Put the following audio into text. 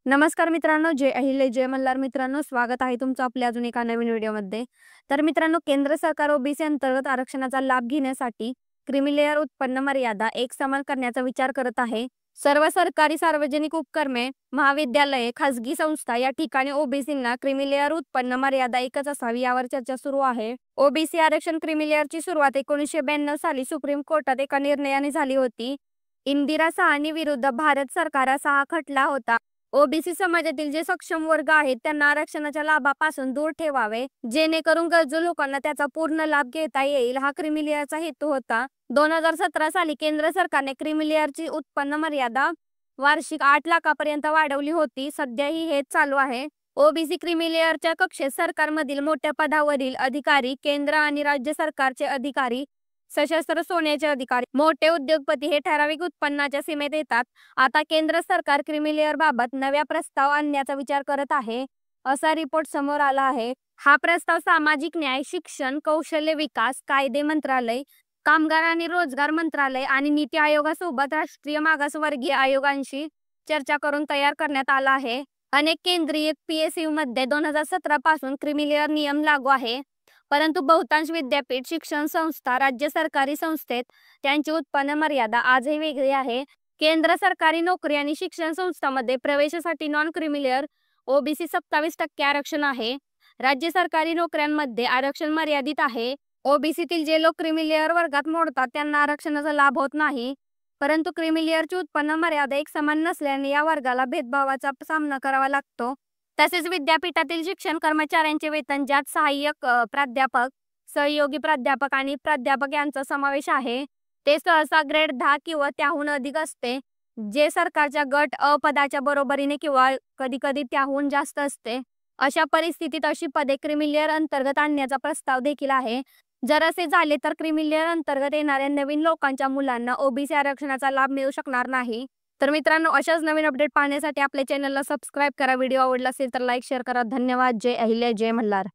नमस्कार मित्रांनो, जय अहिल्या जय मल्हार मित्रांनो, स्वागत आहे तुमचं आपल्या अजून एका नवीन व्हिडिओमध्ये। तर मित्रांनो, केंद्र सरकार ओबीसी अंतर्गत आरक्षणाचा लाभ घेण्यासाठी क्रीमी लेअर उत्पन्न मर्यादा एकसमान करण्याचा विचार करत आहे। सर्व सरकारी सार्वजनिक उपक्रमे, महाविद्यालये, खासगी संस्था या ठिकाणी ओबीसींना क्रीमी लेअर उत्पन्न मर्यादा एकच असावी यावर चर्चा सुरू आहे। ओबीसी आरक्षण क्रीमी लेअरची सुरुवात 1992 साली सुप्रीम कोर्टात एका निर्णयाने झाली होती। इंदिरा साहनी विरुद्ध भारत सरकार असा हा खटला होता। ओबीसी समाजातील जे सक्षम वर्ग आहेत त्यांना आरक्षणाच्या लाभापासून दूर ठेवावे, जेणेकरून गरजू लोकांना त्याचा पूर्ण लाभ घेता येईल, हा क्रीमी लेअरचा हेतू होता। 2017 साली केंद्र सरकारने क्रीमी लेअरची उत्पन्न मर्यादा वार्षिक 8 लाखापर्यंत वाढवली होती। सध्याही हेच चालू आहे। ओबीसी क्रीमी लेअरच्या कक्षेत सरकारमधील मोठ्या पदावरील अधिकारी, केंद्र आणि राज्य सरकारचे अधिकारी, सशस्त्र सेनेचे अधिकारी, मोठे उद्योगपती हे ठराविक उत्पन्नाच्या सीमेत येतात। आता केंद्र सरकार क्रीमी लेअर बाबत नव्या प्रस्ताव आणण्याचा विचार करत आहे, असा रिपोर्ट समोर आला आहे। हा प्रस्ताव सामाजिक न्याय, शिक्षण, कौशल्य विकास, कायदे मंत्रालय, कामगार आणि रोजगार मंत्रालय आणि नीती आयोगासोबत राष्ट्रीय मागासवर्गीय आयोगांशी चर्चा करून तयार करण्यात आला आहे। अनेक केंद्रीय PSU मध्ये 2017 पासून क्रीमी लेअर नियम लागू आहे, परंतु बहुतांश विद्यापीठ, शिक्षण संस्था, राज्य सरकारी संस्थेत त्यांची उत्पन्न मर्यादा आजही वेगळी आहे। केंद्र सरकारी नोकरी आणि शिक्षण संस्थांमध्ये प्रवेशासाठी नॉन क्रीमी लेअर ओबीसी 27% आरक्षण आहे। राज्य सरकारी नोकऱ्यांमध्ये आरक्षण मर्यादित आहे। ओबीसीतील जे लोक क्रीमी लेअर वर्गात मोडतात त्यांना आरक्षणाचा लाभ होत नाही, परंतु क्रीमी लेअरची उत्पन्न मर्यादा एक समान नसल्याने या वर्गाला भेदभावाचा सामना करावा लागतो। तसेच विद्यापीठातील शिक्षण कर्मचाऱ्यांचे वेतन, ज्यात सहाय्यक प्राध्यापक, सहयोगी प्राध्यापक आणि प्राध्यापक यांचा समावेश आहे, ते सहसा ग्रेड 10 किंवा त्याहून अधिक असते, जे सरकारच्या गट अ पदाच्या बरोबरीने किंवा कधी-कधी त्याहून जास्त असते। अशा परिस्थितीत अशी पदे क्रीमी लेअर अंतर्गत आणण्याचा प्रस्ताव देखील आहे। जर असे झाले तर क्रीमी लेअर अंतर्गत येणाऱ्या नवीन लोकांच्या मुलांना ओबीसी आरक्षणाचा लाभ मिळू शकणार नाही। तर मित्रांनो, अशाच नवीन अपडेट पाहण्यासाठी आपल्या चॅनलला सबस्क्राइब करा। व्हिडिओ आवडला असेल तर लाईक शेअर करा। धन्यवाद। जय अहिल्या जय मल्हार।